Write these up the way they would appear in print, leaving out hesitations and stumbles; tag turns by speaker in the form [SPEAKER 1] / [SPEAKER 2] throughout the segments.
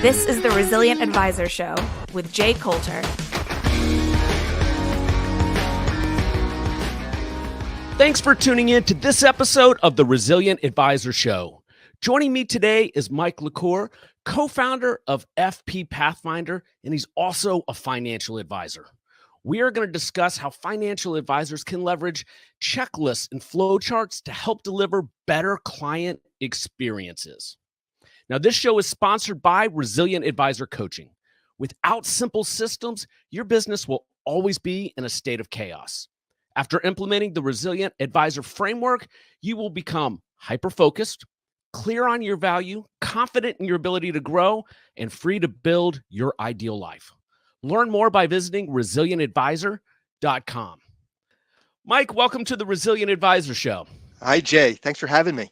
[SPEAKER 1] This is the Resilient Advisor Show with Jay Coulter.
[SPEAKER 2] Thanks for tuning in to this episode of the Resilient Advisor Show. Joining me today is Michael Lecours, co-founder of fpPathfinder, and he's also a financial advisor. We are going to discuss how financial advisors can leverage checklists and flowcharts to help deliver better client experiences. Now, this show is sponsored by Resilient Advisor Coaching. Without simple systems, your business will always be in a state of chaos. After implementing the Resilient Advisor framework, you will become hyper-focused, clear on your value, confident in your ability to grow, and free to build your ideal life. Learn more by visiting resilientadvisor.com. Mike, welcome to the Resilient Advisor Show.
[SPEAKER 3] Hi, Jay. Thanks for having me.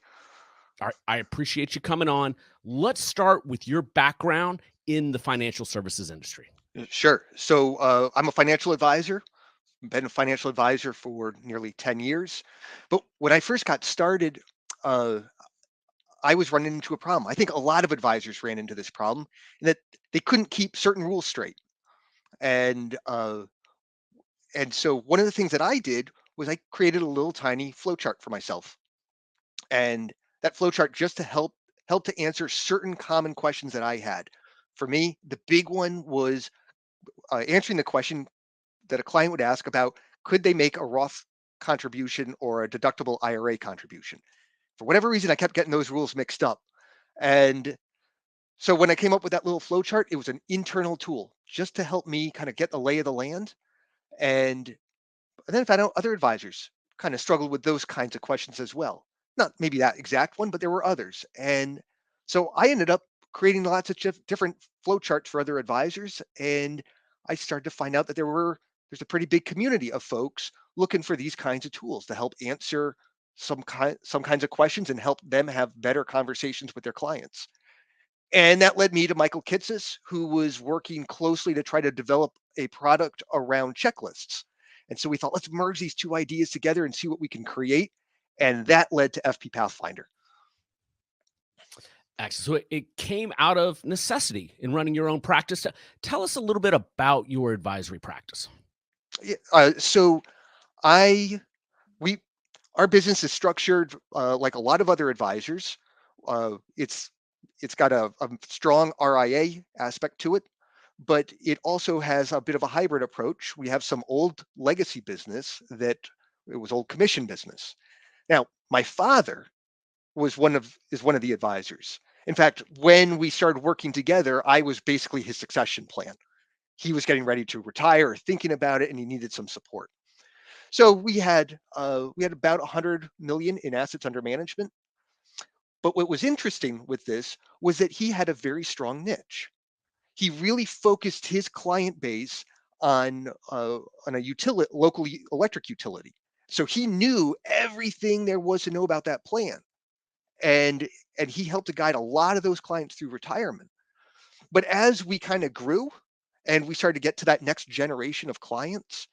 [SPEAKER 2] All right, I appreciate you coming on. Let's start with your background in the financial services industry.
[SPEAKER 3] Sure. So I'm a financial advisor. Been a financial advisor for nearly 10 years. But when I first got started, I was running into a problem. I think a lot of advisors ran into this problem in that they couldn't keep certain rules straight. And so one of the things that I did was I created a little tiny flowchart for myself. And that flowchart just to help to answer certain common questions that I had. For me, the big one was answering the question that a client would ask about, could they make a Roth contribution or a deductible IRA contribution? For whatever reason, I kept getting those rules mixed up. And so when I came up with that little flowchart, it was an internal tool just to help me kind of get the lay of the land. And then I found out other advisors kind of struggled with those kinds of questions as well. Not maybe that exact one, but there were others. And so I ended up creating lots of different flowcharts for other advisors. And I started to find out that there's a pretty big community of folks looking for these kinds of tools to help answer some kinds of questions and help them have better conversations with their clients. And that led me to Michael Kitces, who was working closely to try to develop a product around checklists. And so we thought, let's merge these two ideas together and see what we can create. And that led to fpPathfinder.
[SPEAKER 2] Excellent. So it came out of necessity in running your own practice. Tell us a little bit about your advisory practice.
[SPEAKER 3] So I we our business is structured like a lot of other advisors. It's got a strong RIA aspect to it, but it also has a bit of a hybrid approach. We have some old legacy business that it was old commission business. Now, my father is one of the advisors. In fact, when we started working together, I was basically his succession plan. He was getting ready to retire or thinking about it, and he needed some support. So we had about 100 million in assets under management. But what was interesting with this was that he had a very strong niche. He really focused his client base on a local electric utility. So he knew everything there was to know about that plan, and he helped to guide a lot of those clients through retirement. But as we kind of grew and we started to get to that next generation of clients,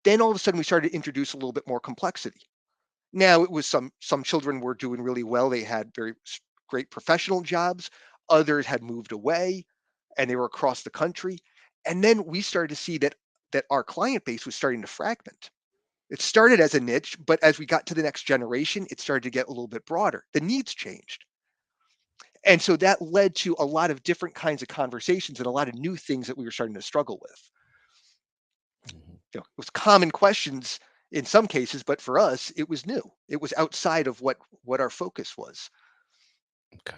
[SPEAKER 3] then all of a sudden we started to introduce a little bit more complexity. Now it was some children were doing really well. They had very great professional jobs. Others had moved away and they were across the country. And then we started to see that our client base was starting to fragment. It started as a niche, but as we got to the next generation, it started to get a little bit broader. The needs changed. And so that led to a lot of different kinds of conversations and a lot of new things that we were starting to struggle with. It was common questions in some cases, but for us, it was new. It was outside of what our focus was.
[SPEAKER 2] Okay.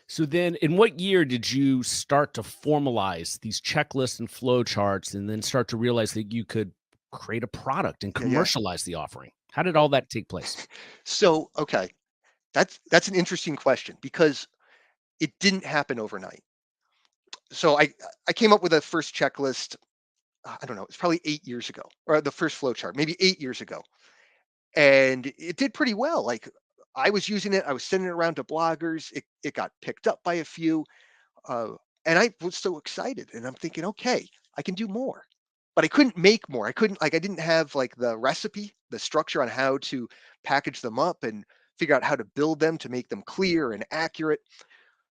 [SPEAKER 2] So then in what year did you start to formalize these checklists and flowcharts and then start to realize that you could create a product and commercialize the offering? How did all that take place?
[SPEAKER 3] So, okay, that's an interesting question because it didn't happen overnight. So I came up with a first checklist. I don't know, it's probably 8 years ago, or the first flowchart, maybe 8 years ago. And it did pretty well. Like I was using it, I was sending it around to bloggers. It got picked up by a few. And I was so excited. And I'm thinking, okay, I can do more. But I couldn't make more. I didn't have like the recipe, the structure on how to package them up and figure out how to build them to make them clear and accurate.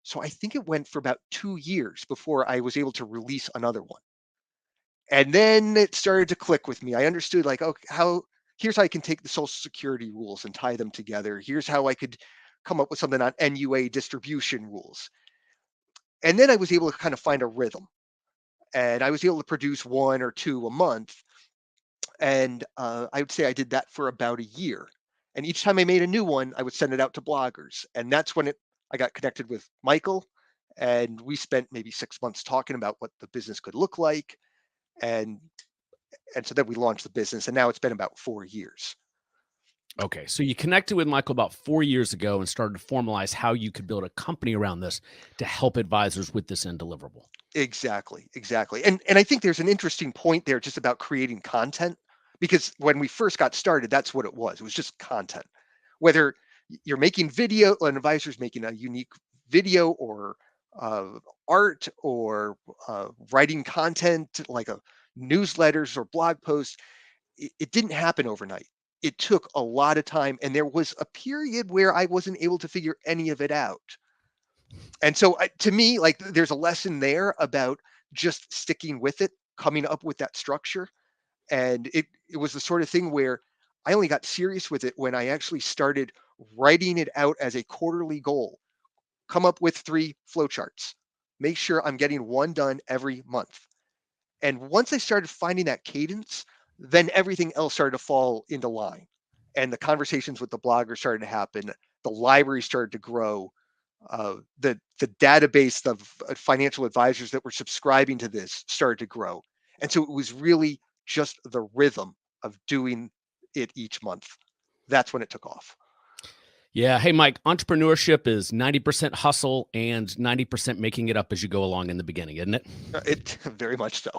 [SPEAKER 3] So I think it went for about 2 years before I was able to release another one. And then it started to click with me. I understood like, okay, here's how I can take the social security rules and tie them together. Here's how I could come up with something on NUA distribution rules. And then I was able to kind of find a rhythm. And I was able to produce one or two a month. And I would say I did that for about a year. And each time I made a new one, I would send it out to bloggers. And that's when I got connected with Michael. And we spent maybe 6 months talking about what the business could look like. And and so then we launched the business, and now it's been about 4 years.
[SPEAKER 2] Okay, so you connected with Michael about 4 years ago and started to formalize how you could build a company around this to help advisors with this end deliverable.
[SPEAKER 3] Exactly. And I think there's an interesting point there just about creating content, because when we first got started, that's what it was. It was just content. Whether you're making video, an advisor's making a unique video or art or writing content like a newsletters or blog posts, it didn't happen overnight. It took a lot of time, and there was a period where I wasn't able to figure any of it out. And so to me, like there's a lesson there about just sticking with it, coming up with that structure. And it was the sort of thing where I only got serious with it when I actually started writing it out as a quarterly goal. Come up with 3 flowcharts. Make sure I'm getting one done every month. And once I started finding that cadence, then everything else started to fall into line. And the conversations with the bloggers started to happen. The library started to grow. The database of financial advisors that were subscribing to this started to grow. And so it was really just the rhythm of doing it each month. That's when it took off.
[SPEAKER 2] Yeah. Hey, Mike, entrepreneurship is 90% hustle and 90% making it up as you go along in the beginning, isn't it?
[SPEAKER 3] It very much so.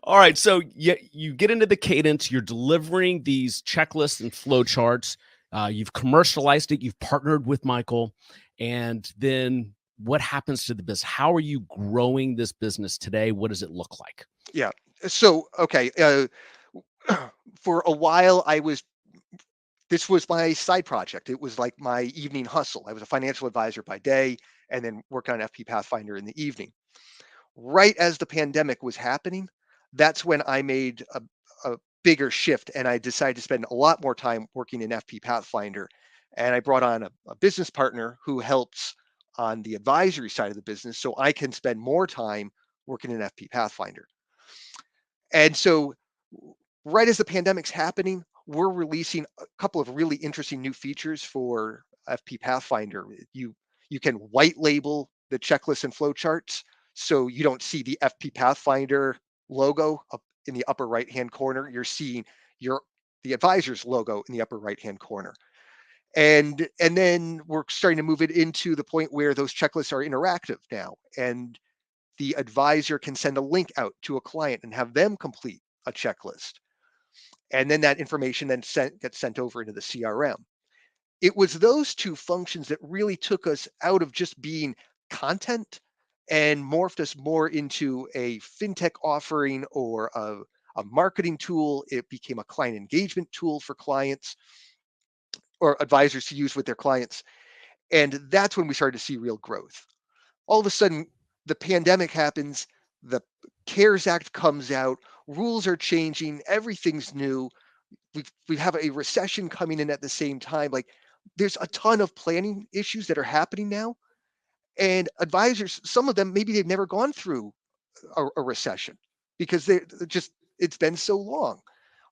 [SPEAKER 2] All right. So you get into the cadence, you're delivering these checklists and flowcharts. You've commercialized it, you've partnered with Michael. And then what happens to the business? How are you growing this business today? What does it look like?
[SPEAKER 3] Yeah. So, okay. For a while, this was my side project. It was like my evening hustle. I was a financial advisor by day and then working on fpPathfinder in the evening. Right as the pandemic was happening, that's when I made a bigger shift and I decided to spend a lot more time working in fpPathfinder. And I brought on a business partner who helps on the advisory side of the business so I can spend more time working in fpPathfinder. And so, right as the pandemic's happening, we're releasing a couple of really interesting new features for fpPathfinder. You can white label the checklists and flowcharts, so you don't see the fpPathfinder logo up in the upper right hand corner. You're seeing your the advisor's logo in the upper right hand corner. And then we're starting to move it into the point where those checklists are interactive now, and the advisor can send a link out to a client and have them complete a checklist. And then that information then gets sent over into the CRM. It was those two functions that really took us out of just being content and morphed us more into a fintech offering or a marketing tool. It became a client engagement tool for clients or advisors to use with their clients. And that's when we started to see real growth. All of a sudden, the pandemic happens, the CARES Act comes out, rules are changing, everything's new. We have a recession coming in at the same time. Like there's a ton of planning issues that are happening now. And advisors, some of them, maybe they've never gone through a recession because they're just, it's been so long.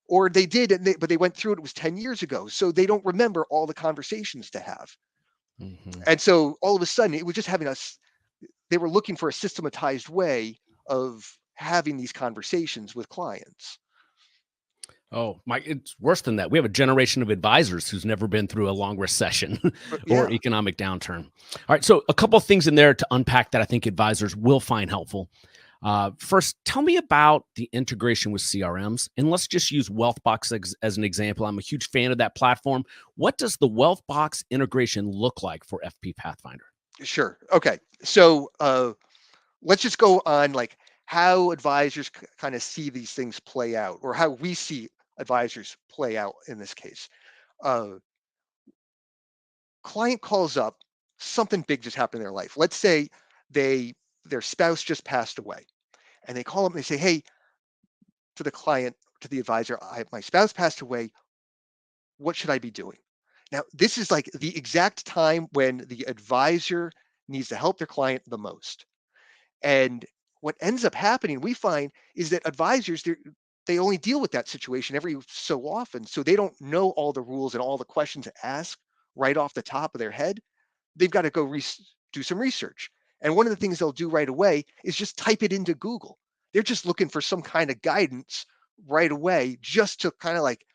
[SPEAKER 3] Or they did, but they went through it. It was 10 years ago. So they don't remember all the conversations to have.
[SPEAKER 2] Mm-hmm.
[SPEAKER 3] And so all of a sudden, it was just having us, they were looking for a systematized way of having these conversations with clients.
[SPEAKER 2] Oh, Mike, it's worse than that. We have a generation of advisors who's never been through a long recession or
[SPEAKER 3] Yeah,
[SPEAKER 2] economic downturn. All right. So, a couple of things in there to unpack that I think advisors will find helpful. First, tell me about the integration with CRMs. And let's just use Wealthbox as an example. I'm a huge fan of that platform. What does the Wealthbox integration look like for fpPathfinder?
[SPEAKER 3] sure. Okay. So let's just go on like how advisors kind of see these things play out, or how we see advisors play out in this case. Uh, Client calls up something big just happened in their life. Let's say their spouse just passed away, and they call up and they say, "Hey," to the client, to the advisor, "My spouse passed away. What should I be doing?" Now, this is like the exact time when the advisor needs to help their client the most. And what ends up happening, we find, is that advisors, they only deal with that situation every so often. So they don't know all the rules and all the questions to ask right off the top of their head. They've got to go do some research. And one of the things they'll do right away is just type it into Google. They're just looking for some kind of guidance right away, just to kind of like,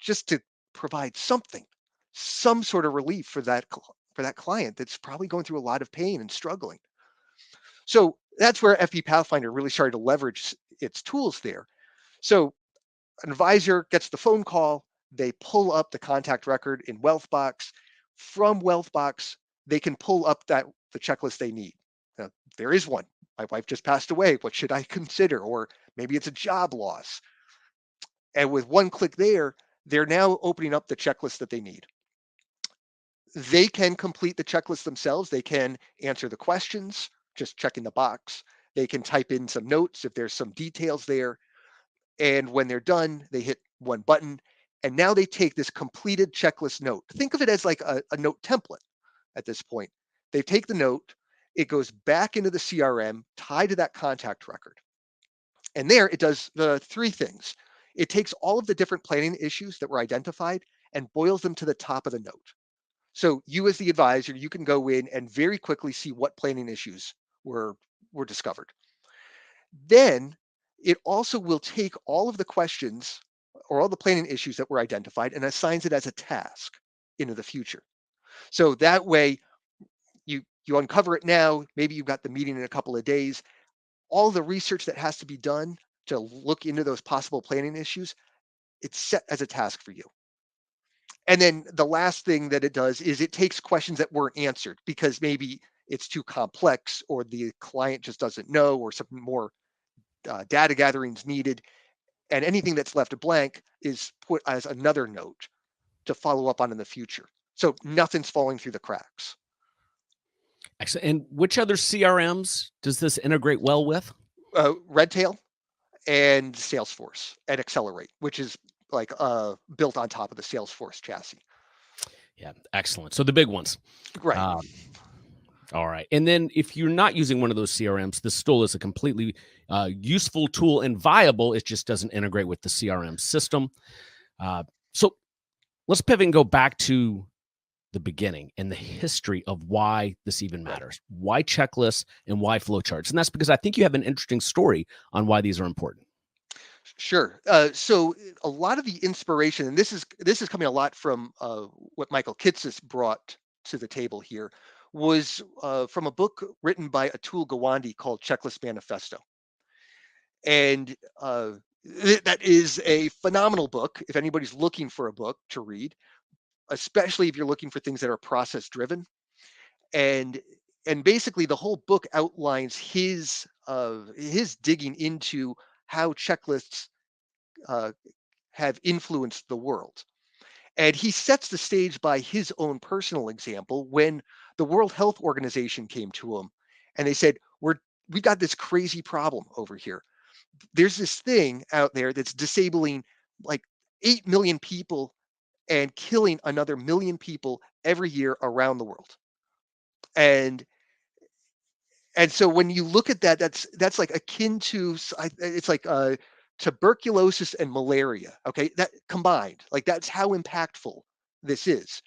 [SPEAKER 3] just to provide something, some sort of relief for that client that's probably going through a lot of pain and struggling. So that's where fpPathfinder really started to leverage its tools there. So an advisor gets the phone call, they pull up the contact record in Wealthbox. From Wealthbox, they can pull up the checklist they need. Now, there is one. My wife just passed away. What should I consider? Or maybe it's a job loss. And with one click there, they're now opening up the checklist that they need. They can complete the checklist themselves. They can answer the questions, just checking the box. They can type in some notes if there's some details there. And when they're done, they hit one button. And now they take this completed checklist note. Think of it as like a note template at this point. They take the note, it goes back into the CRM tied to that contact record. And there it does the three things. It takes all of the different planning issues that were identified and boils them to the top of the note. So you as the advisor, you can go in and very quickly see what planning issues were discovered. Then it also will take all of the questions or all the planning issues that were identified and assigns it as a task into the future. So that way you uncover it now, maybe you've got the meeting in a couple of days, all the research that has to be done to look into those possible planning issues, it's set as a task for you. And then the last thing that it does is it takes questions that weren't answered because maybe it's too complex or the client just doesn't know or some more data gathering is needed. And anything that's left blank is put as another note to follow up on in the future. So nothing's falling through the cracks.
[SPEAKER 2] Excellent. And which other CRMs does this integrate well with?
[SPEAKER 3] Redtail and Salesforce and Accelerate, which is like built on top of the Salesforce chassis.
[SPEAKER 2] Yeah, excellent. So the big ones.
[SPEAKER 3] Right.
[SPEAKER 2] All right. And then if you're not using one of those CRMs, this still is a completely useful tool and viable. It just doesn't integrate with the CRM system. So let's pivot and go back to the beginning and the history of why this even matters. Why checklists and why flowcharts? And that's because I think you have an interesting story on why these are important.
[SPEAKER 3] Sure. So a lot of the inspiration, and this is coming a lot from what Michael Kitces brought to the table here, was from a book written by Atul Gawande called Checklist Manifesto. And that is a phenomenal book if anybody's looking for a book to read, especially if you're looking for things that are process driven. And basically the whole book outlines his digging into how checklists have influenced the world. And he sets the stage by his own personal example when the World Health Organization came to him and they said, we got this crazy problem over here. There's this thing out there that's disabling like 8 million people and killing another million people every year around the world. And so when you look at that, that's like akin to, it's like tuberculosis and malaria. Okay, that combined, like that's how impactful this is.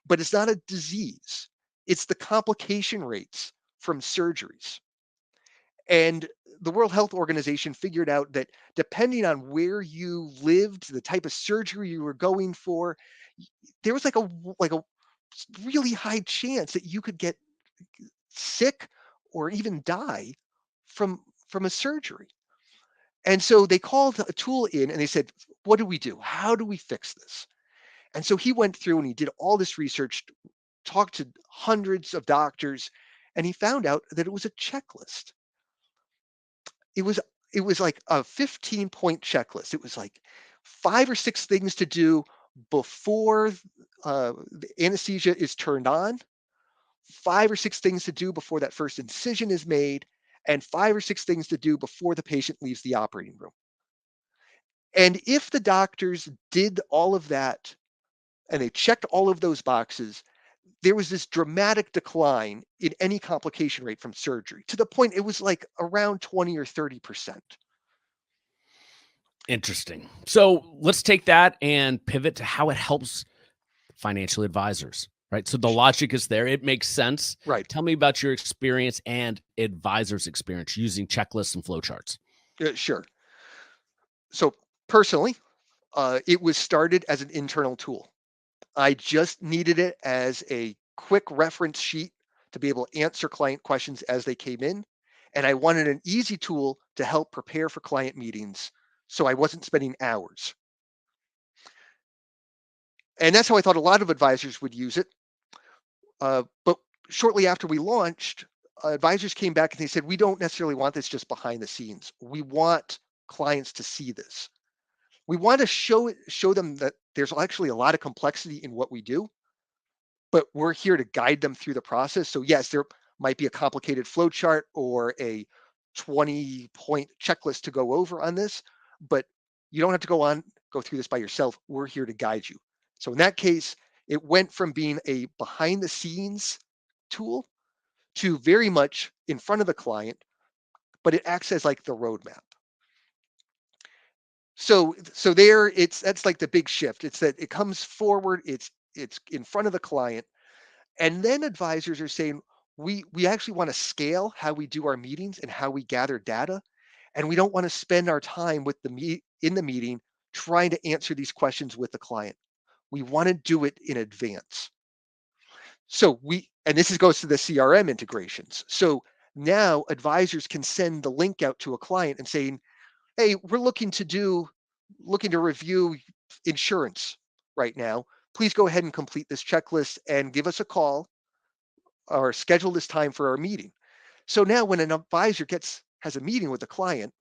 [SPEAKER 3] But it's not a disease; it's the complication rates from surgeries. And the World Health Organization figured out that depending on where you lived, the type of surgery you were going for, there was like a really high chance that you could get sick or even die from a surgery. And so they called a tool in and they said, what do we do? How do we fix this? And so he went through and he did all this research, talked to hundreds of doctors, and he found out that it was a checklist. It was like a 15-point checklist. It was like 5 or 6 things to do before the anesthesia is turned on, 5 or 6 things to do before that first incision is made, and 5 or 6 things to do before the patient leaves the operating room. And if the doctors did all of that and they checked all of those boxes, there was this dramatic decline in any complication rate from surgery, to the point it was like around 20 or 30%.
[SPEAKER 2] Interesting. So let's take that and pivot to how it helps financial advisors, right? So the logic is there. It makes sense.
[SPEAKER 3] Right.
[SPEAKER 2] Tell me about your experience and advisors' experience using checklists and flowcharts.
[SPEAKER 3] Sure. So personally, it was started as an internal tool. I just needed it as a quick reference sheet to be able to answer client questions as they came in. And I wanted an easy tool to help prepare for client meetings so I wasn't spending hours. And that's how I thought a lot of advisors would use it. But shortly after we launched, advisors came back and they said, we don't necessarily want this just behind the scenes. We want clients to see this. We want to show them that there's actually a lot of complexity in what we do, but we're here to guide them through the process. So yes, there might be a complicated flow chart or a 20-point checklist to go over on this, but you don't have to go through this by yourself. We're here to guide you. So in that case, it went from being a behind the scenes tool to very much in front of the client, but it acts as like the roadmap. So that's like the big shift. It's that it comes forward, it's in front of the client, and then advisors are saying, we actually want to scale how we do our meetings and how we gather data, and we don't want to spend our time with in the meeting trying to answer these questions with the client. We want to do it in advance. So goes to the CRM integrations. So now advisors can send the link out to a client and saying, hey, we're looking to review insurance right now. Please go ahead and complete this checklist and give us a call or schedule this time for our meeting. So now when an advisor has a meeting with a client,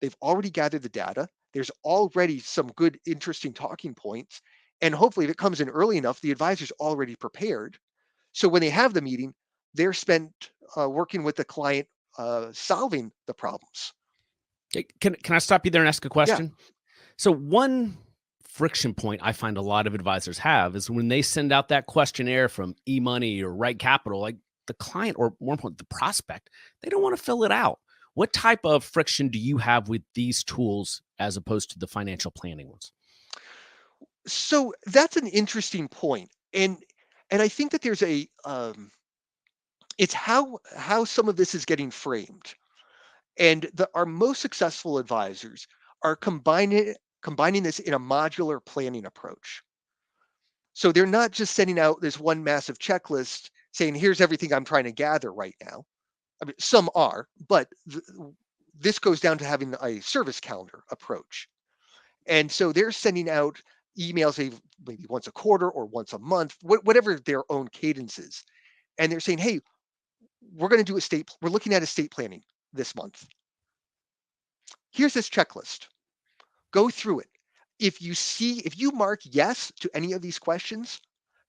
[SPEAKER 3] they've already gathered the data. There's already some good, interesting talking points. And hopefully if it comes in early enough, the advisor's already prepared. So when they have the meeting, they're spent working with the client, solving the problems.
[SPEAKER 2] Can I stop you there and ask a
[SPEAKER 3] Yeah.
[SPEAKER 2] question? So one friction point I find a lot of advisors have is when they send out that questionnaire from eMoney or Right Capital, like the client, or more important, the prospect, they don't want to fill it out. What type of friction do you have with these tools as opposed to the financial planning ones?
[SPEAKER 3] So that's an interesting point. And I think that there's it's how some of this is getting framed. And our most successful advisors are combining this in a modular planning approach. So they're not just sending out this one massive checklist saying, here's everything I'm trying to gather right now. I mean, some are, but this goes down to having a service calendar approach. And so they're sending out emails maybe once a quarter or once a month, whatever their own cadence is. And they're saying, hey, we're looking at estate planning this month. Here's this checklist. Go through it. If you mark yes to any of these questions,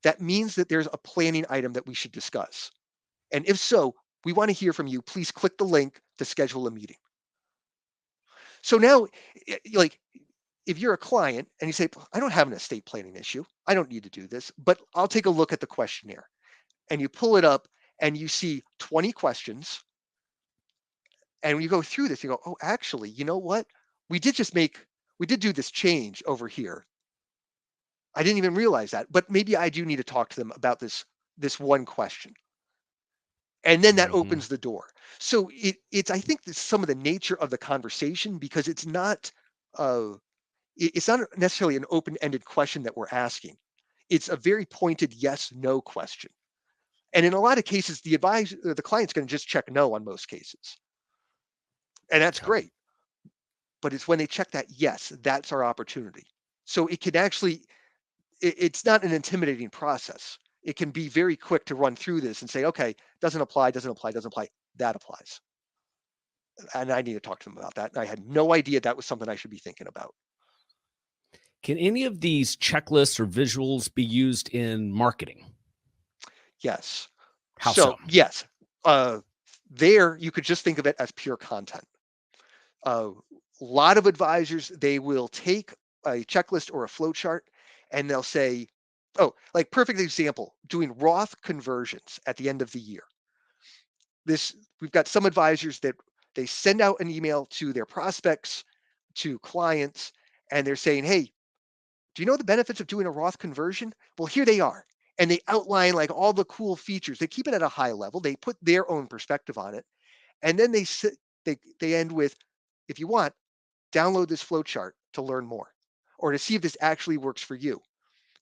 [SPEAKER 3] that means that there's a planning item that we should discuss. And if so, we want to hear from you. Please click the link to schedule a meeting. So now, like, if you're a client and you say, I don't have an estate planning issue, I don't need to do this, but I'll take a look at the questionnaire. And you pull it up and you see 20 questions. And when you go through this, you go, oh, actually, you know what? We did do this change over here. I didn't even realize that, but maybe I do need to talk to them about this one question. And then that opens the door. So it's I think some of the nature of the conversation, because it's not necessarily an open-ended question that we're asking. It's a very pointed yes, no question. And in a lot of cases, the client's going to just check no on most cases. And that's great. But it's when they check that yes, that's our opportunity. So it can actually, it's not an intimidating process. It can be very quick to run through this and say, okay, doesn't apply, doesn't apply, doesn't apply. That applies. And I need to talk to them about that. And I had no idea that was something I should be thinking about.
[SPEAKER 2] Can any of these checklists or visuals be used in marketing?
[SPEAKER 3] Yes.
[SPEAKER 2] How so?
[SPEAKER 3] Yes, there you could just think of it as pure content. A lot of advisors, they will take a checklist or a flow chart and they'll say, oh, like perfect example, doing Roth conversions at the end of the year. We've got some advisors that they send out an email to their prospects, to clients, and they're saying, hey, do you know the benefits of doing a Roth conversion? Well, here they are. And they outline like all the cool features. They keep it at a high level. They put their own perspective on it. And then they end with, if you want, download this flow chart to learn more or to see if this actually works for you.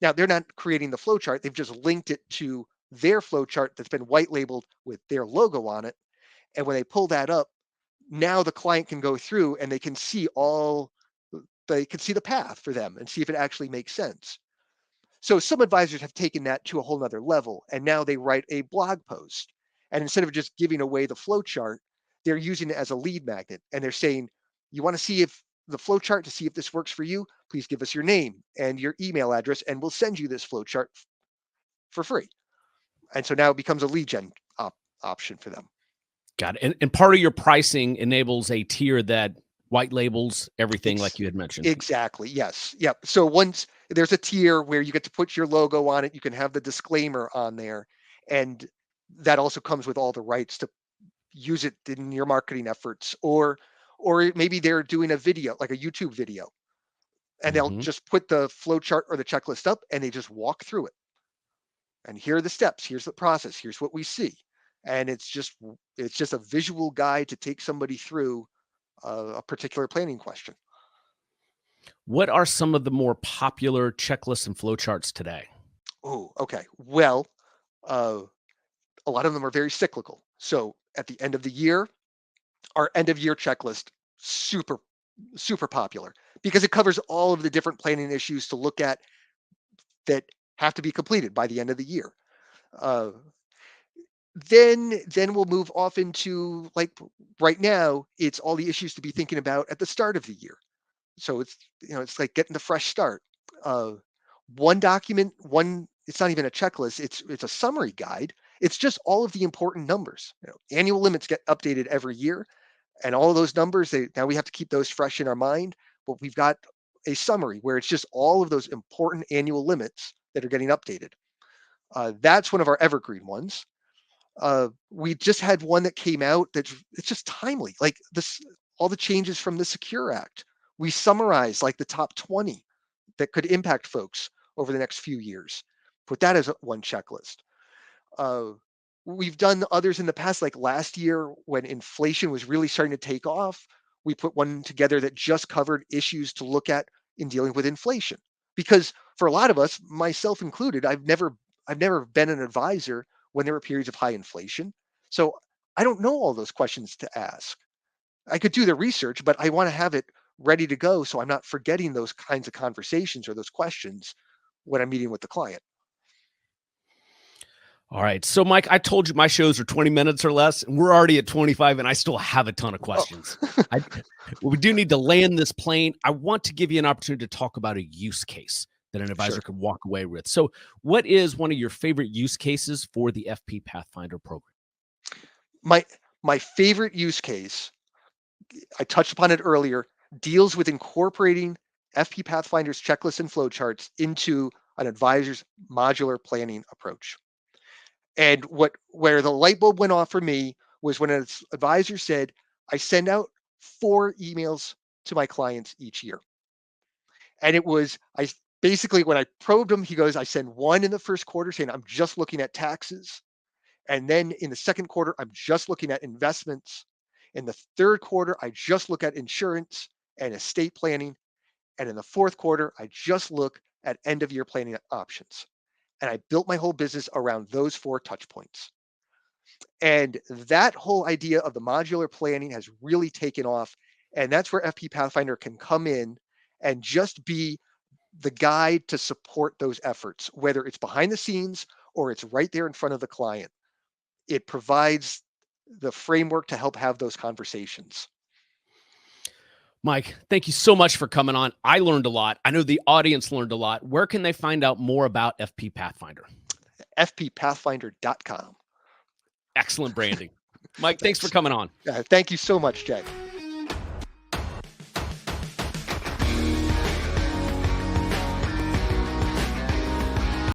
[SPEAKER 3] Now, they're not creating the flow chart. They've just linked it to their flow chart that's been white labeled with their logo on it. And when they pull that up, now the client can go through and they can see the path for them and see if it actually makes sense. So some advisors have taken that to a whole nother level, and now they write a blog post. And instead of just giving away the flow chart, they're using it as a lead magnet. And they're saying, you want to see if the flow chart to see if this works for you, please give us your name and your email address, and we'll send you this flow chart for free. And so now it becomes a lead gen option for them.
[SPEAKER 2] Got it. And part of your pricing enables a tier that white labels everything like you had mentioned.
[SPEAKER 3] Exactly. Yes. Yep. So once there's a tier where you get to put your logo on it, you can have the disclaimer on there. And that also comes with all the rights to use it in your marketing efforts, or maybe they're doing a video, like a YouTube video, and they'll just put the flow chart or the checklist up and they just walk through it. And here are the steps. Here's the process. Here's what we see. And it's just a visual guide to take somebody through a particular planning question.
[SPEAKER 2] What are some of the more popular checklists and flowcharts today?
[SPEAKER 3] Oh, okay. Well, a lot of them are very cyclical. So at the end of the year, our end of year checklist, super, super popular because it covers all of the different planning issues to look at that have to be completed by the end of the year. Then we'll move off into, like, right now, it's all the issues to be thinking about at the start of the year. So it's like getting the fresh start. One document, it's not even a checklist, it's a summary guide. It's just all of the important numbers. Annual limits get updated every year, and all of those numbers, now we have to keep those fresh in our mind. But we've got a summary where it's just all of those important annual limits that are getting updated. That's one of our evergreen ones. We just had one that came out it's just timely. Like all the changes from the Secure Act. We summarize like the top 20 that could impact folks over the next few years. Put that as one checklist. We've done others in the past, like last year when inflation was really starting to take off. We put one together that just covered issues to look at in dealing with inflation. Because for a lot of us, myself included, I've never been an advisor when there were periods of high inflation. So I don't know all those questions to ask. I could do the research, but I want to have it ready to go so I'm not forgetting those kinds of conversations or those questions when I'm meeting with the client.
[SPEAKER 2] All right. So, Mike, I told you my shows are 20 minutes or less, and we're already at 25, and I still have a ton of questions. Oh. We do need to land this plane. I want to give you an opportunity to talk about a use case that an advisor could walk away with. So what is one of your favorite use cases for the fpPathfinder program?
[SPEAKER 3] My favorite use case, I touched upon it earlier, deals with incorporating fpPathfinder's checklists and flowcharts into an advisor's modular planning approach. And where the light bulb went off for me was when an advisor said, I send out 4 emails to my clients each year. And basically, when I probed him, he goes, I send one in the first quarter saying, I'm just looking at taxes. And then in the second quarter, I'm just looking at investments. In the third quarter, I just look at insurance and estate planning. And in the fourth quarter, I just look at end of year planning options. And I built my whole business around those 4 touch points. And that whole idea of the modular planning has really taken off. And that's where fpPathfinder can come in and just be the guide to support those efforts, whether it's behind the scenes or it's right there in front of the client. It provides the framework to help have those conversations.
[SPEAKER 2] Mike, thank you so much for coming on. I learned a lot. I know the audience learned a lot. Where can they find out more about fpPathfinder?
[SPEAKER 3] fpPathfinder.com.
[SPEAKER 2] Excellent branding. Mike, thanks for coming on.
[SPEAKER 3] Thank you so much, Jay.